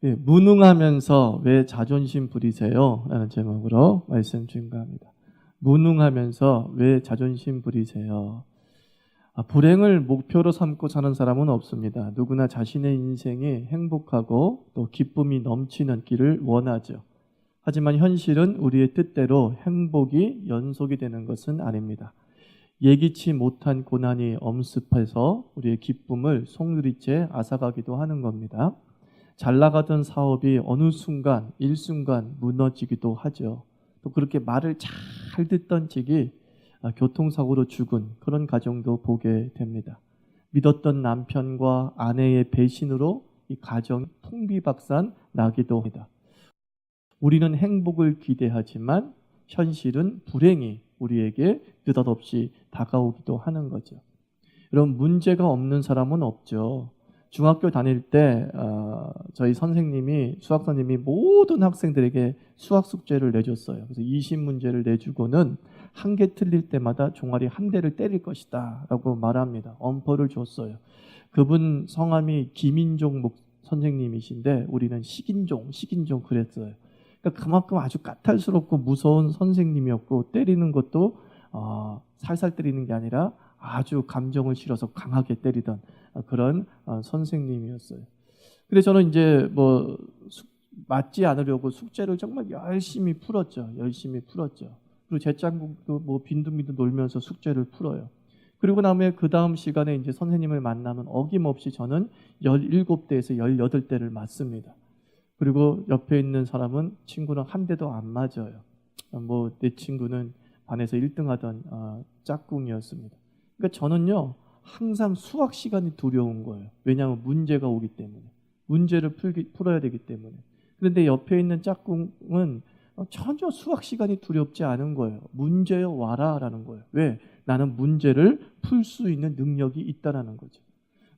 예, 무능하면서 왜 자존심 부리세요? 라는 제목으로 말씀 증거합니다. 무능하면서 왜 자존심 부리세요? 불행을 목표로 삼고 사는 사람은 없습니다. 누구나 자신의 인생이 행복하고 또 기쁨이 넘치는 길을 원하죠. 하지만 현실은 우리의 뜻대로 행복이 연속이 되는 것은 아닙니다. 예기치 못한 고난이 엄습해서 우리의 기쁨을 송두리째 앗아가기도 하는 겁니다. 잘 나가던 사업이 어느 순간 일순간 무너지기도 하죠. 또 그렇게 말을 잘 듣던 직이 교통사고로 죽은 그런 가정도 보게 됩니다. 믿었던 남편과 아내의 배신으로 이 가정이 풍비박산 나기도 합니다. 우리는 행복을 기대하지만 현실은 불행이 우리에게 느닷없이 다가오기도 하는 거죠. 여러분, 문제가 없는 사람은 없죠. 중학교 다닐 때 저희 선생님이, 수학 선생님이 모든 학생들에게 수학 숙제를 내줬어요. 그래서 20문제를 내주고는 한 개 틀릴 때마다 종아리 한 대를 때릴 것이다 라고 말합니다. 엄포를 줬어요. 그분 성함이 김인종 선생님이신데 우리는 식인종 그랬어요. 그러니까 그만큼 아주 까탈스럽고 무서운 선생님이었고, 때리는 것도 살살 때리는 게 아니라 아주 감정을 실어서 강하게 때리던 그런 선생님이었어요. 근데 저는 이제 맞지 않으려고 숙제를 정말 열심히 풀었죠. 그리고 제 짱국도 빈둥빈둥 놀면서 숙제를 풀어요. 그리고 그 다음 시간에 이제 선생님을 만나면 어김없이 저는 17대에서 18대를 맞습니다. 그리고 옆에 있는 친구는 한 대도 안 맞아요. 내 친구는 반에서 1등 하던 짝꿍이었습니다. 그러니까 저는요, 항상 수학 시간이 두려운 거예요. 왜냐하면 문제가 오기 때문에. 문제를 풀어야 되기 때문에. 그런데 옆에 있는 짝꿍은 전혀 수학 시간이 두렵지 않은 거예요. 문제여 와라 라는 거예요. 왜? 나는 문제를 풀 수 있는 능력이 있다라는 거죠.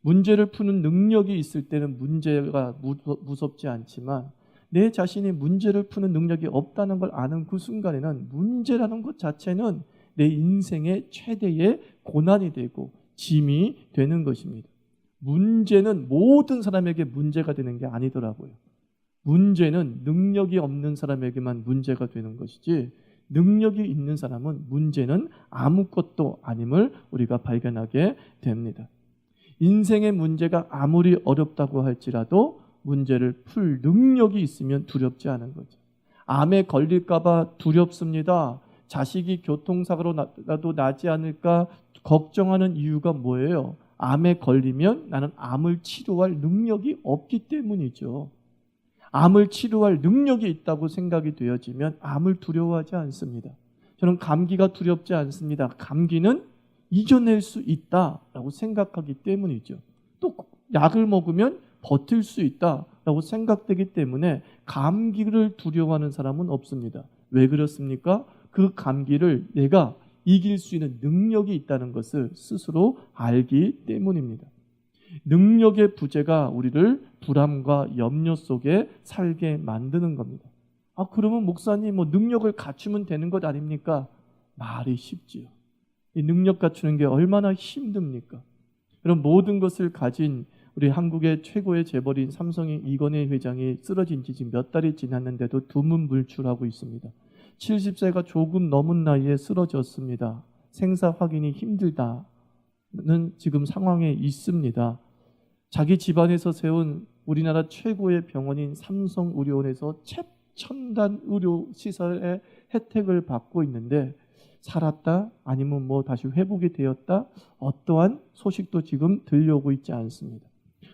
문제를 푸는 능력이 있을 때는 문제가 무섭지 않지만, 내 자신이 문제를 푸는 능력이 없다는 걸 아는 그 순간에는 문제라는 것 자체는 내 인생의 최대의 고난이 되고 짐이 되는 것입니다. 문제는 모든 사람에게 문제가 되는 게 아니더라고요. 문제는 능력이 없는 사람에게만 문제가 되는 것이지, 능력이 있는 사람은 문제는 아무것도 아님을 우리가 발견하게 됩니다. 인생의 문제가 아무리 어렵다고 할지라도 문제를 풀 능력이 있으면 두렵지 않은 거죠. 암에 걸릴까봐 두렵습니다. 자식이 교통사고로라도 나지 않을까 걱정하는 이유가 뭐예요? 암에 걸리면 나는 암을 치료할 능력이 없기 때문이죠. 암을 치료할 능력이 있다고 생각이 되어지면 암을 두려워하지 않습니다. 저는 감기가 두렵지 않습니다. 감기는 이겨낼 수 있다라고 생각하기 때문이죠. 또 약을 먹으면 버틸 수 있다라고 생각되기 때문에 감기를 두려워하는 사람은 없습니다. 왜 그렇습니까? 그 감기를 내가 이길 수 있는 능력이 있다는 것을 스스로 알기 때문입니다. 능력의 부재가 우리를 불안과 염려 속에 살게 만드는 겁니다. 그러면 목사님 능력을 갖추면 되는 것 아닙니까? 말이 쉽지요. 이 능력 갖추는 게 얼마나 힘듭니까? 그럼 모든 것을 가진 우리 한국의 최고의 재벌인 삼성의 이건희 회장이 쓰러진 지 지금 몇 달이 지났는데도 두문불출하고 있습니다. 70세가 조금 넘은 나이에 쓰러졌습니다. 생사 확인이 힘들다는 지금 상황에 있습니다. 자기 집안에서 세운 우리나라 최고의 병원인 삼성의료원에서 최첨단 의료 시설의 혜택을 받고 있는데, 살았다? 아니면 다시 회복이 되었다? 어떠한 소식도 지금 들려오고 있지 않습니다.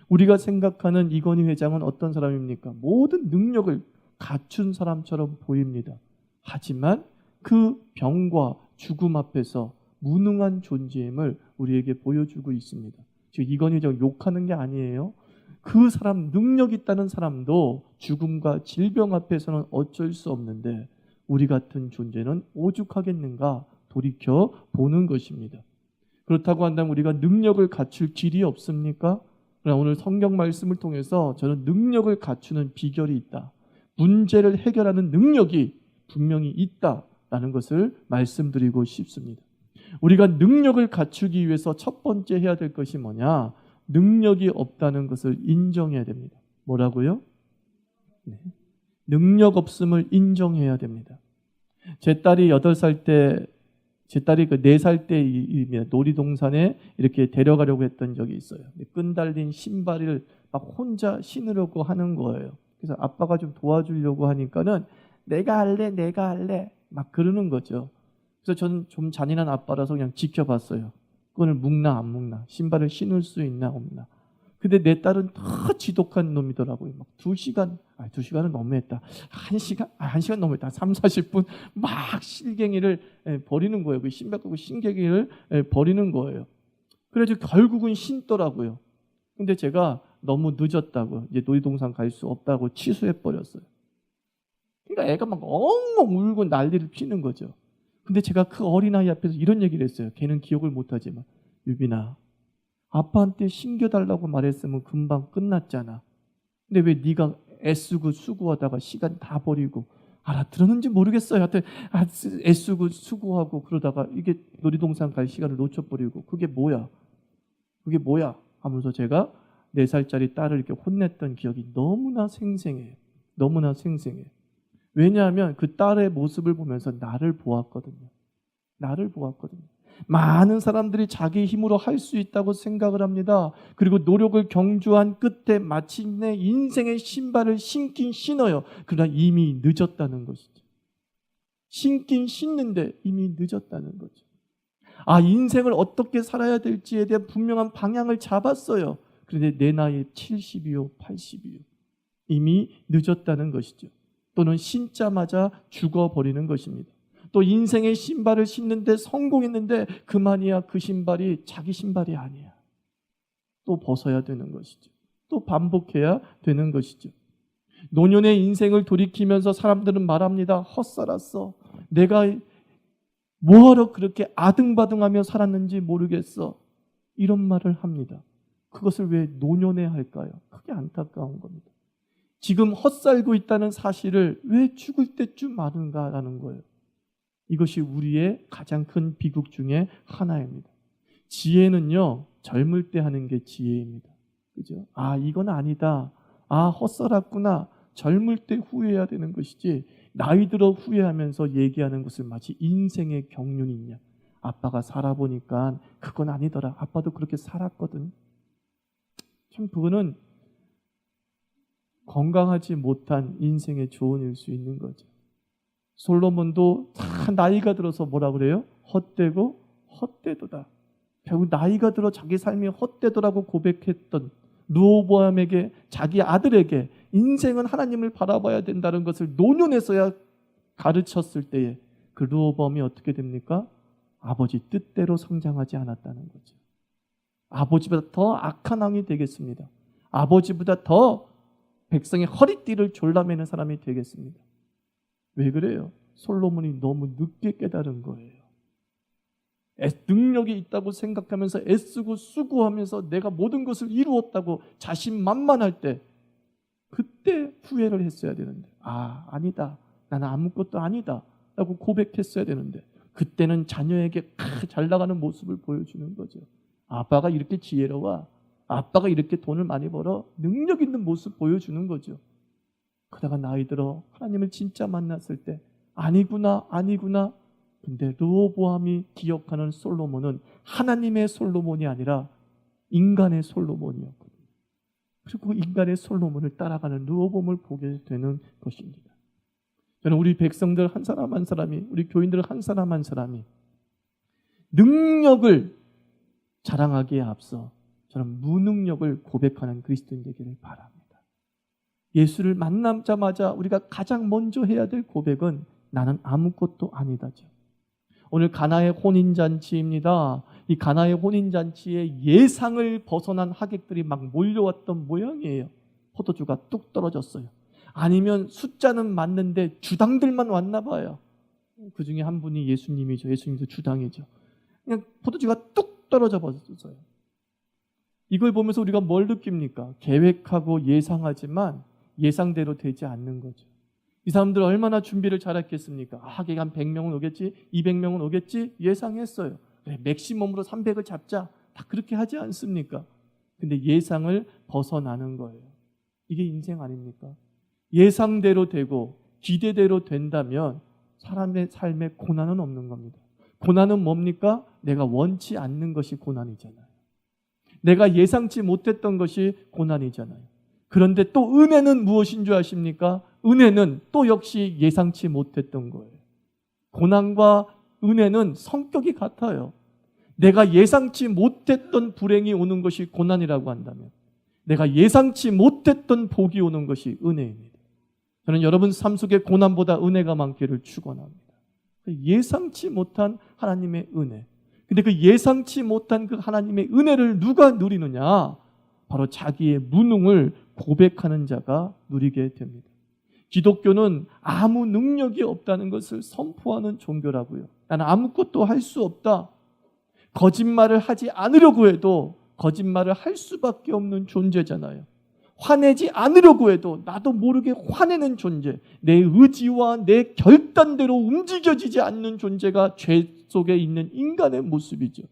우리가 생각하는 이건희 회장은 어떤 사람입니까? 모든 능력을 갖춘 사람처럼 보입니다. 하지만 그 병과 죽음 앞에서 무능한 존재임을 우리에게 보여주고 있습니다. 즉 이건희 회장 욕하는 게 아니에요. 그 사람, 능력 있다는 사람도 죽음과 질병 앞에서는 어쩔 수 없는데 우리 같은 존재는 오죽하겠는가 돌이켜 보는 것입니다. 그렇다고 한다면 우리가 능력을 갖출 길이 없습니까? 그러나 오늘 성경 말씀을 통해서 저는 능력을 갖추는 비결이 있다. 문제를 해결하는 능력이 분명히 있다라는 것을 말씀드리고 싶습니다. 우리가 능력을 갖추기 위해서 첫 번째 해야 될 것이 뭐냐? 능력이 없다는 것을 인정해야 됩니다. 뭐라고요? 네. 능력 없음을 인정해야 됩니다. 제 딸이 8살 때, 제 딸이 그 4살 때 놀이동산에 이렇게 데려가려고 했던 적이 있어요. 끈 달린 신발을 막 혼자 신으려고 하는 거예요. 그래서 아빠가 좀 도와주려고 하니까는 내가 할래 막 그러는 거죠. 그래서 저는 좀 잔인한 아빠라서 그냥 지켜봤어요. 끈을 묶나 안 묶나, 신발을 신을 수 있나 없나. 근데 내 딸은 더 지독한 놈이더라고요. 막 2시간, 2시간은 너무했다. 1시간 너무했다. 3, 40분 막 실갱이를 버리는 거예요. 그 신발 끄고 신경이를 버리는 거예요. 그래서 결국은 신더라고요. 근데 제가 너무 늦었다고, 이제 놀이동산 갈 수 없다고 취소해버렸어요. 그러니까 애가 막 엉엉 울고 난리를 피는 거죠. 근데 제가 그 어린아이 앞에서 이런 얘기를 했어요. 걔는 기억을 못하지만, 유빈아, 아빠한테 신겨달라고 말했으면 금방 끝났잖아. 근데 왜 네가 애쓰고 수고하다가 시간 다 버리고, 알아들었는지 모르겠어요. 하여튼 애쓰고 수고하고 그러다가 이게 놀이동산 갈 시간을 놓쳐버리고, 그게 뭐야? 하면서 제가 4살짜리 딸을 이렇게 혼냈던 기억이 너무나 생생해요. 너무나 생생해요. 왜냐하면 그 딸의 모습을 보면서 나를 보았거든요. 많은 사람들이 자기 힘으로 할 수 있다고 생각을 합니다. 그리고 노력을 경주한 끝에 마침내 인생의 신발을 신긴 신어요. 그러나 이미 늦었다는 것이죠. 신긴 신는데 이미 늦었다는 거죠. 인생을 어떻게 살아야 될지에 대한 분명한 방향을 잡았어요. 그런데 내 나이 70이요, 80이요. 이미 늦었다는 것이죠. 또는 신자마자 죽어버리는 것입니다. 또 인생의 신발을 신는데 성공했는데 그만이야. 그 신발이 자기 신발이 아니야. 또 벗어야 되는 것이죠. 또 반복해야 되는 것이죠. 노년의 인생을 돌이키면서 사람들은 말합니다. 헛살았어. 내가 뭐하러 그렇게 아등바등하며 살았는지 모르겠어. 이런 말을 합니다. 그것을 왜 노년에 할까요? 그게 안타까운 겁니다. 지금 헛살고 있다는 사실을 왜 죽을 때쯤 아는가라는 거예요. 이것이 우리의 가장 큰 비극 중에 하나입니다. 지혜는요, 젊을 때 하는 게 지혜입니다. 그죠? 이건 아니다. 헛살았구나. 젊을 때 후회해야 되는 것이지, 나이 들어 후회하면서 얘기하는 것을 마치 인생의 경륜이냐. 아빠가 살아보니까 그건 아니더라. 아빠도 그렇게 살았거든. 참 그거는 건강하지 못한 인생의 조언일 수 있는 거죠. 솔로몬도 다 나이가 들어서 뭐라 그래요? 헛되고 헛되도다. 결국 나이가 들어 자기 삶이 헛되더라고 고백했던 르호보암에게, 자기 아들에게 인생은 하나님을 바라봐야 된다는 것을 노년에서야 가르쳤을 때에 그 르호보암이 어떻게 됩니까? 아버지 뜻대로 성장하지 않았다는 거죠. 아버지보다 더 악한 왕이 되겠습니다. 아버지보다 더 백성의 허리띠를 졸라매는 사람이 되겠습니다. 왜 그래요? 솔로몬이 너무 늦게 깨달은 거예요. 능력이 있다고 생각하면서 애쓰고 수고하면서 내가 모든 것을 이루었다고 자신만만할 때, 그때 후회를 했어야 되는데, 아니다. 나는 아무것도 아니다 라고 고백했어야 되는데, 그때는 자녀에게 잘 나가는 모습을 보여주는 거죠. 아빠가 이렇게 지혜로워, 아빠가 이렇게 돈을 많이 벌어, 능력 있는 모습 보여주는 거죠. 그러다가 나이 들어 하나님을 진짜 만났을 때 아니구나. 근데 르호보암이 기억하는 솔로몬은 하나님의 솔로몬이 아니라 인간의 솔로몬이었거든요. 그리고 인간의 솔로몬을 따라가는 르호보암을 보게 되는 것입니다. 저는 우리 백성들 한 사람 한 사람이, 우리 교인들 한 사람 한 사람이 능력을 자랑하기에 앞서 저는 무능력을 고백하는 그리스도인 되기를 바랍니다. 예수를 만나자마자 우리가 가장 먼저 해야 될 고백은 나는 아무것도 아니다죠. 오늘 가나의 혼인잔치입니다. 이 가나의 혼인잔치에 예상을 벗어난 하객들이 막 몰려왔던 모양이에요. 포도주가 뚝 떨어졌어요. 아니면 숫자는 맞는데 주당들만 왔나 봐요. 그 중에 한 분이 예수님이죠. 예수님도 주당이죠. 그냥 포도주가 뚝 떨어져 버렸어요. 이걸 보면서 우리가 뭘 느낍니까? 계획하고 예상하지만 예상대로 되지 않는 거죠. 이 사람들 얼마나 준비를 잘했겠습니까? 하객 한 100명은 오겠지, 200명은 오겠지 예상했어요. 그래, 맥시멈으로 300을 잡자. 다 그렇게 하지 않습니까? 근데 예상을 벗어나는 거예요. 이게 인생 아닙니까? 예상대로 되고 기대대로 된다면 사람의 삶에 고난은 없는 겁니다. 고난은 뭡니까? 내가 원치 않는 것이 고난이잖아요. 내가 예상치 못했던 것이 고난이잖아요. 그런데 또 은혜는 무엇인 줄 아십니까? 은혜는 또 역시 예상치 못했던 거예요. 고난과 은혜는 성격이 같아요. 내가 예상치 못했던 불행이 오는 것이 고난이라고 한다면 내가 예상치 못했던 복이 오는 것이 은혜입니다. 저는 여러분 삶 속에 고난보다 은혜가 많기를 축원합니다. 예상치 못한 하나님의 은혜. 근데 그 예상치 못한 그 하나님의 은혜를 누가 누리느냐? 바로 자기의 무능을 고백하는 자가 누리게 됩니다. 기독교는 아무 능력이 없다는 것을 선포하는 종교라고요. 나는 아무것도 할 수 없다. 거짓말을 하지 않으려고 해도 거짓말을 할 수밖에 없는 존재잖아요. 화내지 않으려고 해도 나도 모르게 화내는 존재, 내 의지와 내 결단대로 움직여지지 않는 존재가 죄 속에 있는 인간의 모습이죠.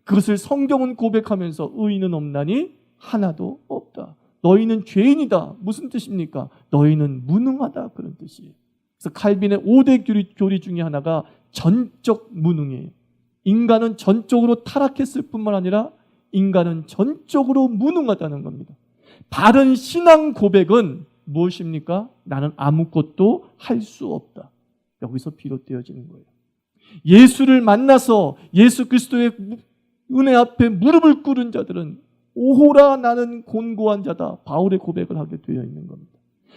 그것을 성경은 고백하면서 의인은 없나니 하나도 없다. 너희는 죄인이다. 무슨 뜻입니까? 너희는 무능하다. 그런 뜻이에요. 그래서 칼빈의 5대 교리 중에 하나가 전적 무능이에요. 인간은 전적으로 타락했을 뿐만 아니라 인간은 전적으로 무능하다는 겁니다. 바른 신앙 고백은 무엇입니까? 나는 아무것도 할 수 없다. 여기서 비롯되어지는 거예요. 예수를 만나서 예수 그리스도의 은혜 앞에 무릎을 꿇은 자들은 오호라 나는 곤고한 자다. 바울의 고백을 하게 되어 있는 겁니다.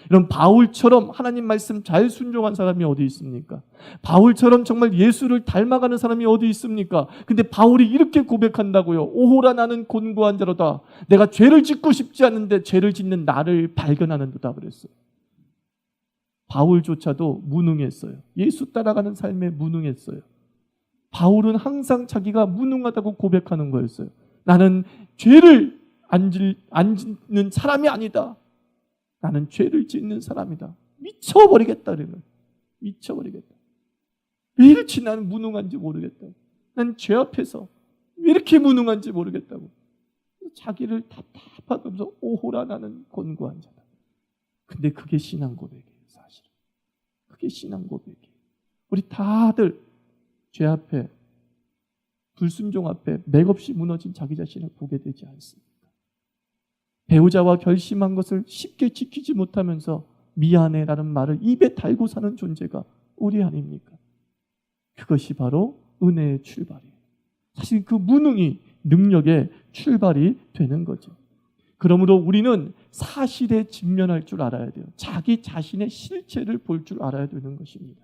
이런 바울처럼 하나님 말씀 잘 순종한 사람이 어디 있습니까? 바울처럼 정말 예수를 닮아가는 사람이 어디 있습니까? 근데 바울이 이렇게 고백한다고요. 오호라 나는 곤고한 자로다. 내가 죄를 짓고 싶지 않은데 죄를 짓는 나를 발견하는도다 그랬어요. 바울조차도 무능했어요. 예수 따라가는 삶에 무능했어요. 바울은 항상 자기가 무능하다고 고백하는 거였어요. 나는 죄를 안 짓는 사람이 아니다. 나는 죄를 짓는 사람이다. 미쳐버리겠다. 그러면 미쳐버리겠다. 왜 이렇게 나는 무능한지 모르겠다. 난 죄 앞에서 왜 이렇게 무능한지 모르겠다고. 자기를 답답하면서 오호라 나는 곤고한 자다. 근데 그게 신앙 고백이에요. 사실은. 그게 신앙 고백이에요. 우리 다들 죄 앞에 불순종 앞에 맥없이 무너진 자기 자신을 보게 되지 않습니까? 배우자와 결심한 것을 쉽게 지키지 못하면서 미안해라는 말을 입에 달고 사는 존재가 우리 아닙니까? 그것이 바로 은혜의 출발이에요. 사실 그 무능이 능력의 출발이 되는 거죠. 그러므로 우리는 사실에 직면할 줄 알아야 돼요. 자기 자신의 실체를 볼 줄 알아야 되는 것입니다.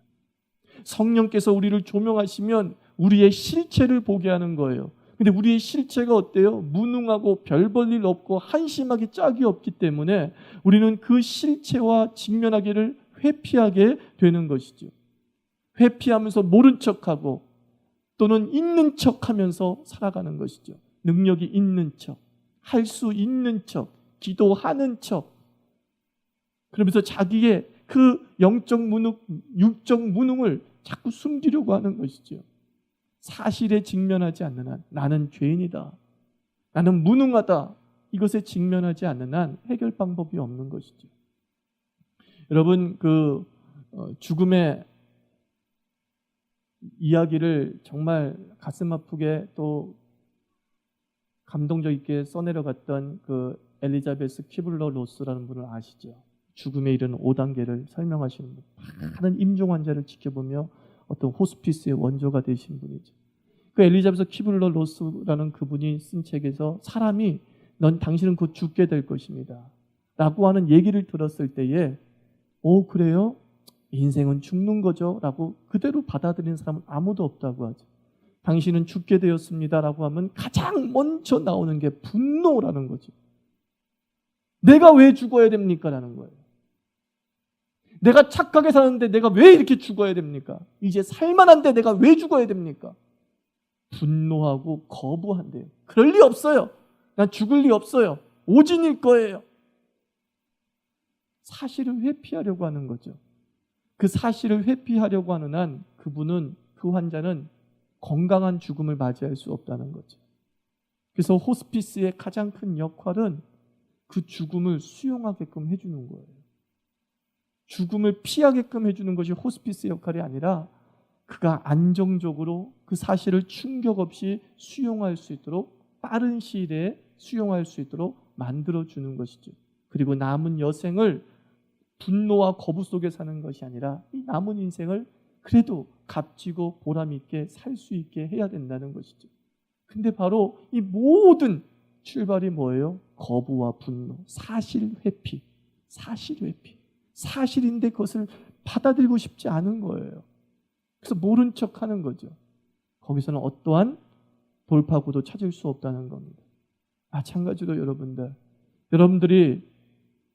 성령께서 우리를 조명하시면 우리의 실체를 보게 하는 거예요. 근데 우리의 실체가 어때요? 무능하고 별 볼 일 없고 한심하기 짝이 없기 때문에 우리는 그 실체와 직면하기를 회피하게 되는 것이죠. 회피하면서 모른 척하고 또는 있는 척하면서 살아가는 것이죠. 능력이 있는 척, 할 수 있는 척, 기도하는 척. 그러면서 자기의 그 영적 무능, 육적 무능을 자꾸 숨기려고 하는 것이죠. 사실에 직면하지 않는 한 나는 죄인이다. 나는 무능하다. 이것에 직면하지 않는 한 해결 방법이 없는 것이죠. 여러분 죽음의 이야기를 정말 가슴 아프게 또 감동적 있게 써내려갔던 그 엘리자베스 키블러 로스라는 분을 아시죠? 죽음에 이르는 5단계를 설명하시는 분. 많은 임종 환자를 지켜보며 어떤 호스피스의 원조가 되신 분이죠. 그 엘리자베스 키블러 로스라는 그분이 쓴 책에서 사람이 당신은 곧 죽게 될 것입니다 라고 하는 얘기를 들었을 때에 그래요? 인생은 죽는 거죠 라고 그대로 받아들이는 사람은 아무도 없다고 하죠. 당신은 죽게 되었습니다 라고 하면 가장 먼저 나오는 게 분노라는 거죠. 내가 왜 죽어야 됩니까? 라는 거예요. 내가 착하게 사는데 내가 왜 이렇게 죽어야 됩니까? 이제 살만한데 내가 왜 죽어야 됩니까? 분노하고 거부한대요. 그럴 리 없어요. 난 죽을 리 없어요. 오진일 거예요. 사실을 회피하려고 하는 거죠. 그 사실을 회피하려고 하는 한 그 환자는 건강한 죽음을 맞이할 수 없다는 거죠. 그래서 호스피스의 가장 큰 역할은 그 죽음을 수용하게끔 해주는 거예요. 죽음을 피하게끔 해주는 것이 호스피스 역할이 아니라 그가 안정적으로 그 사실을 충격 없이 수용할 수 있도록 빠른 시일에 수용할 수 있도록 만들어주는 것이죠. 그리고 남은 여생을 분노와 거부 속에 사는 것이 아니라 이 남은 인생을 그래도 값지고 보람 있게 살 수 있게 해야 된다는 것이죠. 근데 바로 이 모든 출발이 뭐예요? 거부와 분노, 사실 회피. 사실인데 그것을 받아들이고 싶지 않은 거예요. 그래서 모른 척 하는 거죠. 거기서는 어떠한 돌파구도 찾을 수 없다는 겁니다. 마찬가지로 여러분들이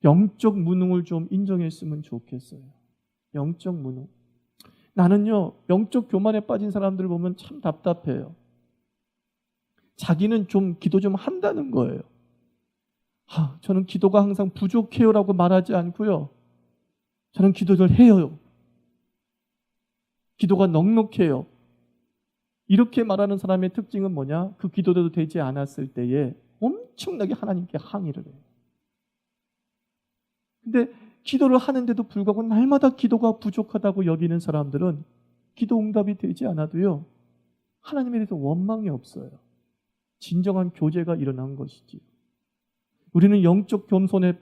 영적 무능을 좀 인정했으면 좋겠어요. 영적 무능. 나는요, 영적 교만에 빠진 사람들을 보면 참 답답해요. 자기는 좀 기도 좀 한다는 거예요. 저는 기도가 항상 부족해요라고 말하지 않고요. 저는 기도를 해요. 기도가 넉넉해요. 이렇게 말하는 사람의 특징은 뭐냐? 그 기도대로 되지 않았을 때에 엄청나게 하나님께 항의를 해요. 근데 기도를 하는데도 불구하고 날마다 기도가 부족하다고 여기는 사람들은 기도 응답이 되지 않아도요, 하나님에 대해서 원망이 없어요. 진정한 교제가 일어난 것이지. 우리는 영적 겸손에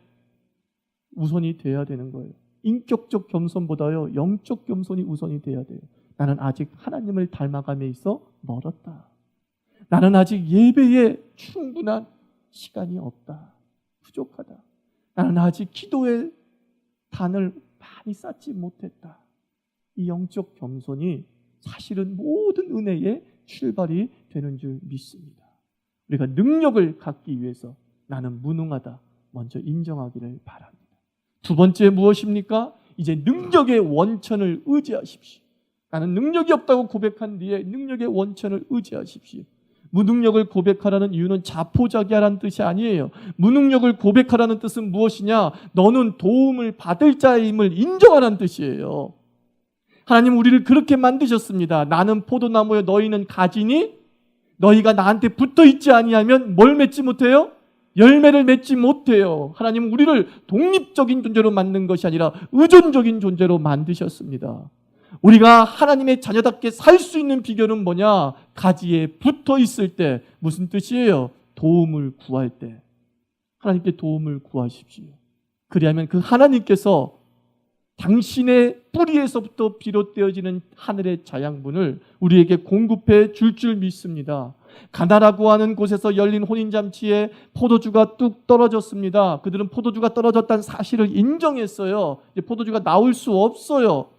우선이 돼야 되는 거예요. 인격적 겸손보다요, 영적 겸손이 우선이 돼야 돼요. 나는 아직 하나님을 닮아감에 있어 멀었다. 나는 아직 예배에 충분한 시간이 없다. 부족하다. 나는 아직 기도의 단을 많이 쌓지 못했다. 이 영적 겸손이 사실은 모든 은혜의 출발이 되는 줄 믿습니다. 우리가 능력을 갖기 위해서 나는 무능하다. 먼저 인정하기를 바랍니다. 두 번째 무엇입니까? 이제 능력의 원천을 의지하십시오. 나는 능력이 없다고 고백한 뒤에 능력의 원천을 의지하십시오. 무능력을 고백하라는 이유는 자포자기하라는 뜻이 아니에요. 무능력을 고백하라는 뜻은 무엇이냐? 너는 도움을 받을 자임을 인정하라는 뜻이에요. 하나님 우리를 그렇게 만드셨습니다. 나는 포도나무에 너희는 가지니 너희가 나한테 붙어 있지 아니하면 뭘 맺지 못해요? 열매를 맺지 못해요. 하나님은 우리를 독립적인 존재로 만든 것이 아니라 의존적인 존재로 만드셨습니다. 우리가 하나님의 자녀답게 살 수 있는 비결은 뭐냐? 가지에 붙어 있을 때. 무슨 뜻이에요? 도움을 구할 때. 하나님께 도움을 구하십시오. 그리하면 그 하나님께서 당신의 뿌리에서부터 비롯되어지는 하늘의 자양분을 우리에게 공급해 줄 줄 믿습니다. 가나라고 하는 곳에서 열린 혼인잔치에 포도주가 뚝 떨어졌습니다. 그들은 포도주가 떨어졌다는 사실을 인정했어요. 이제 포도주가 나올 수 없어요.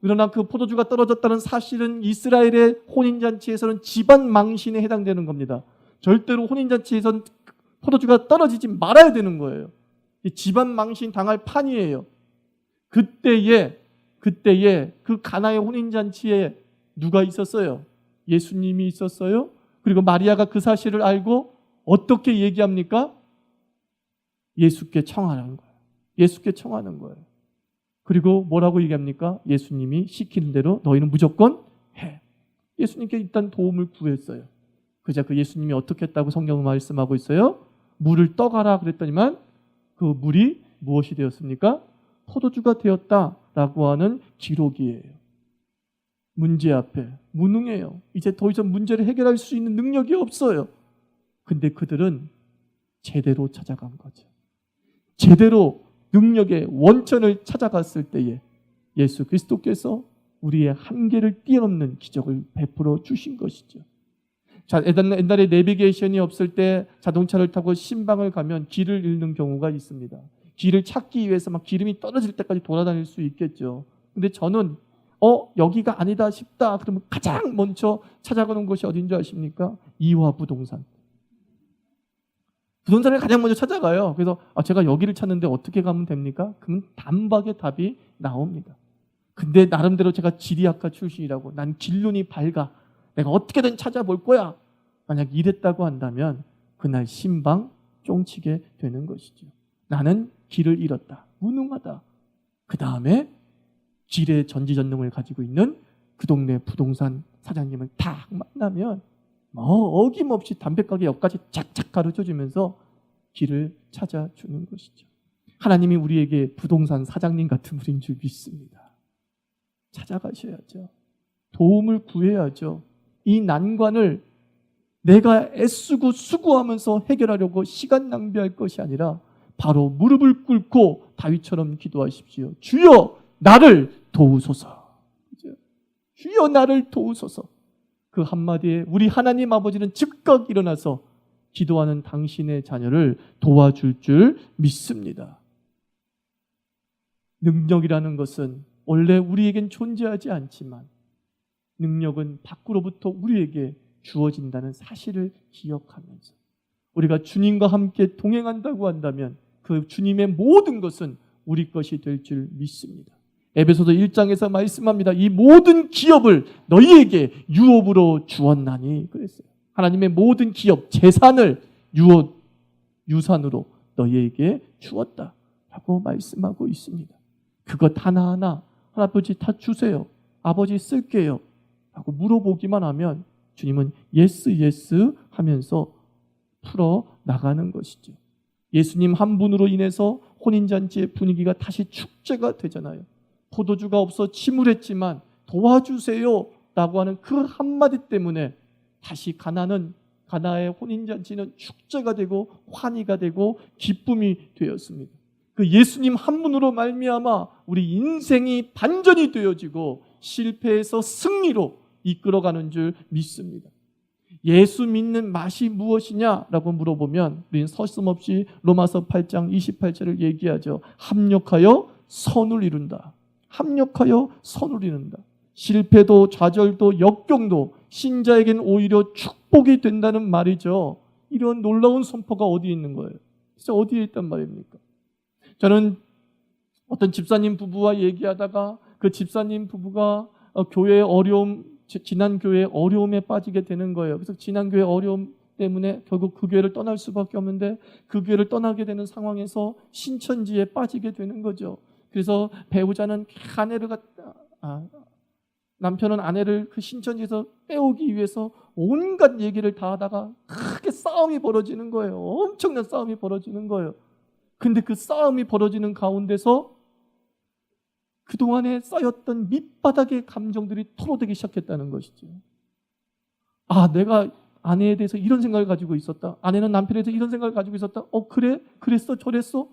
그러나 그 포도주가 떨어졌다는 사실은 이스라엘의 혼인잔치에서는 집안 망신에 해당되는 겁니다. 절대로 혼인잔치에서는 포도주가 떨어지지 말아야 되는 거예요. 집안 망신 당할 판이에요. 그때에 그 가나의 혼인잔치에 누가 있었어요? 예수님이 있었어요. 그리고 마리아가 그 사실을 알고 어떻게 얘기합니까? 예수께 청하라는 거예요. 예수께 청하는 거예요. 그리고 뭐라고 얘기합니까? 예수님이 시키는 대로 너희는 무조건 해. 예수님께 일단 도움을 구했어요. 그자 그 예수님이 어떻게 했다고 성경은 말씀하고 있어요? 물을 떠가라 그랬더니만 그 물이 무엇이 되었습니까? 포도주가 되었다라고 하는 기록이에요. 문제 앞에 무능해요. 이제 더 이상 문제를 해결할 수 있는 능력이 없어요. 근데 그들은 제대로 찾아간 거죠. 제대로 능력의 원천을 찾아갔을 때에 예수 그리스도께서 우리의 한계를 뛰어넘는 기적을 베풀어 주신 것이죠. 자, 옛날에 내비게이션이 없을 때 자동차를 타고 신방을 가면 길을 잃는 경우가 있습니다. 길을 찾기 위해서 막 기름이 떨어질 때까지 돌아다닐 수 있겠죠. 근데 저는 여기가 아니다 싶다 그러면 가장 먼저 찾아가는 곳이 어딘 줄 아십니까? 이화 부동산. 부동산을 가장 먼저 찾아가요. 그래서 제가 여기를 찾는데 어떻게 가면 됩니까? 그러면 단박에 답이 나옵니다. 근데 나름대로 제가 지리학과 출신이라고 난 길눈이 밝아. 내가 어떻게든 찾아볼 거야. 만약 이랬다고 한다면 그날 신방 쫑치게 되는 것이죠. 나는 길을 잃었다. 무능하다. 그 다음에 길의 전지전능을 가지고 있는 그 동네 부동산 사장님을 딱 만나면 어김없이 담배가게 옆까지 착착 가르쳐주면서 길을 찾아주는 것이죠. 하나님이 우리에게 부동산 사장님 같은 분인 줄 믿습니다. 찾아가셔야죠. 도움을 구해야죠. 이 난관을 내가 애쓰고 수고하면서 해결하려고 시간 낭비할 것이 아니라 바로 무릎을 꿇고 다윗처럼 기도하십시오. 주여 나를 도우소서. 주여 나를 도우소서. 그 한마디에 우리 하나님 아버지는 즉각 일어나서 기도하는 당신의 자녀를 도와줄 줄 믿습니다. 능력이라는 것은 원래 우리에겐 존재하지 않지만 능력은 밖으로부터 우리에게 주어진다는 사실을 기억하면서 우리가 주님과 함께 동행한다고 한다면 그 주님의 모든 것은 우리 것이 될 줄 믿습니다. 에베소서 1장에서 말씀합니다. 이 모든 기업을 너희에게 유업으로 주었나니 그랬어요. 하나님의 모든 기업, 재산을 유산으로 너희에게 주었다라고 말씀하고 있습니다. 그것 하나하나 아버지 다 주세요. 아버지 쓸게요. 라고 물어보기만 하면 주님은 예스 예스 하면서 풀어 나가는 것이죠. 예수님 한 분으로 인해서 혼인잔치의 분위기가 다시 축제가 되잖아요. 포도주가 없어 침울했지만 도와주세요 라고 하는 그 한마디 때문에 다시 가나의 혼인잔치는 축제가 되고 환희가 되고 기쁨이 되었습니다. 그 예수님 한 분으로 말미암아 우리 인생이 반전이 되어지고 실패에서 승리로 이끌어가는 줄 믿습니다. 예수 믿는 맛이 무엇이냐라고 물어보면 우리는 서슴없이 로마서 8장 28절을 얘기하죠. 합력하여 선을 이룬다. 합력하여 선을 이룬다. 실패도 좌절도 역경도 신자에겐 오히려 축복이 된다는 말이죠. 이런 놀라운 선포가 어디에 있는 거예요? 진짜 어디에 있단 말입니까? 저는 어떤 집사님 부부와 얘기하다가 그 집사님 부부가 교회의 지난 교회의 어려움에 빠지게 되는 거예요. 그래서 지난 교회의 어려움 때문에 결국 그 교회를 떠날 수밖에 없는데 그 교회를 떠나게 되는 상황에서 신천지에 빠지게 되는 거죠. 그래서 배우자는 남편은 아내를 그 신천지에서 빼오기 위해서 온갖 얘기를 다 하다가 크게 싸움이 벌어지는 거예요. 엄청난 싸움이 벌어지는 거예요. 근데 그 싸움이 벌어지는 가운데서 그동안에 쌓였던 밑바닥의 감정들이 토로되기 시작했다는 것이죠. 내가 아내에 대해서 이런 생각을 가지고 있었다. 아내는 남편에 대해서 이런 생각을 가지고 있었다. 그래? 그랬어? 저랬어?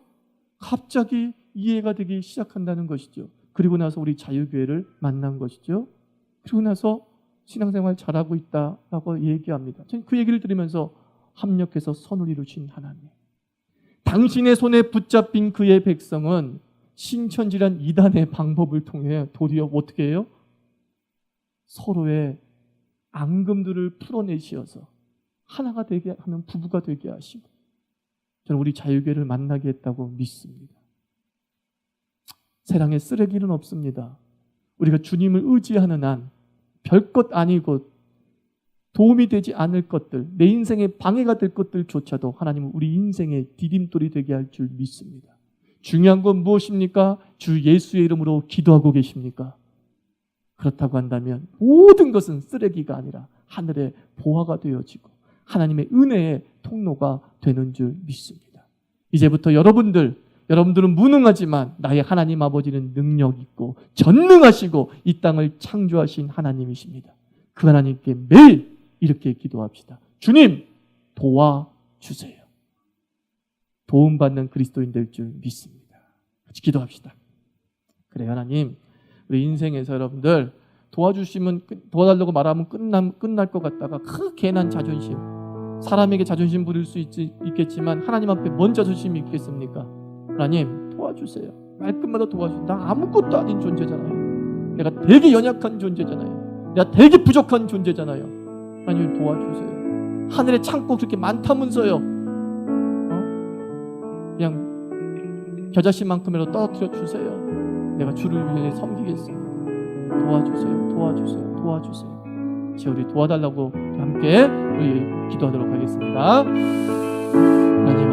갑자기 이해가 되기 시작한다는 것이죠. 그리고 나서 우리 자유교회를 만난 것이죠. 그리고 나서 신앙생활 잘하고 있다라고 얘기합니다. 저는 그 얘기를 들으면서 합력해서 선을 이루신 하나님. 당신의 손에 붙잡힌 그의 백성은 신천지란 이단의 방법을 통해 도리어 어떻게 해요? 서로의 앙금들을 풀어내시어서 하나가 되게 하는 부부가 되게 하시고 저는 우리 자유교회를 만나게 했다고 믿습니다. 세상에 쓰레기는 없습니다. 우리가 주님을 의지하는 한 별것 아니고 도움이 되지 않을 것들, 내 인생에 방해가 될 것들조차도 하나님은 우리 인생의 디딤돌이 되게 할 줄 믿습니다. 중요한 건 무엇입니까? 주 예수의 이름으로 기도하고 계십니까? 그렇다고 한다면 모든 것은 쓰레기가 아니라 하늘의 보화가 되어지고 하나님의 은혜의 통로가 되는 줄 믿습니다. 이제부터 여러분들은 무능하지만 나의 하나님 아버지는 능력 있고 전능하시고 이 땅을 창조하신 하나님이십니다. 그 하나님께 매일 이렇게 기도합시다. 주님 도와주세요. 도움받는 그리스도인 될 줄 믿습니다. 같이 기도합시다. 그래 하나님, 우리 인생에서 여러분들 도와달라고 말하면 끝날 것 같다가 그 괜한 자존심, 사람에게 자존심 부릴 수 있겠지만 하나님 앞에 뭔 자존심이 있겠습니까? 하나님 도와주세요. 말끝마다 도와주세요. 나 아무것도 아닌 존재잖아요. 내가 되게 연약한 존재잖아요. 내가 되게 부족한 존재잖아요. 하나님 도와주세요. 하늘에 창고 그렇게 많다면서요. 그냥 겨자씨만큼이라도 떨어뜨려 주세요. 내가 주를 위해 섬기겠습니다. 도와주세요. 이제 우리 도와달라고 함께 우리 기도하도록 하겠습니다. 하나님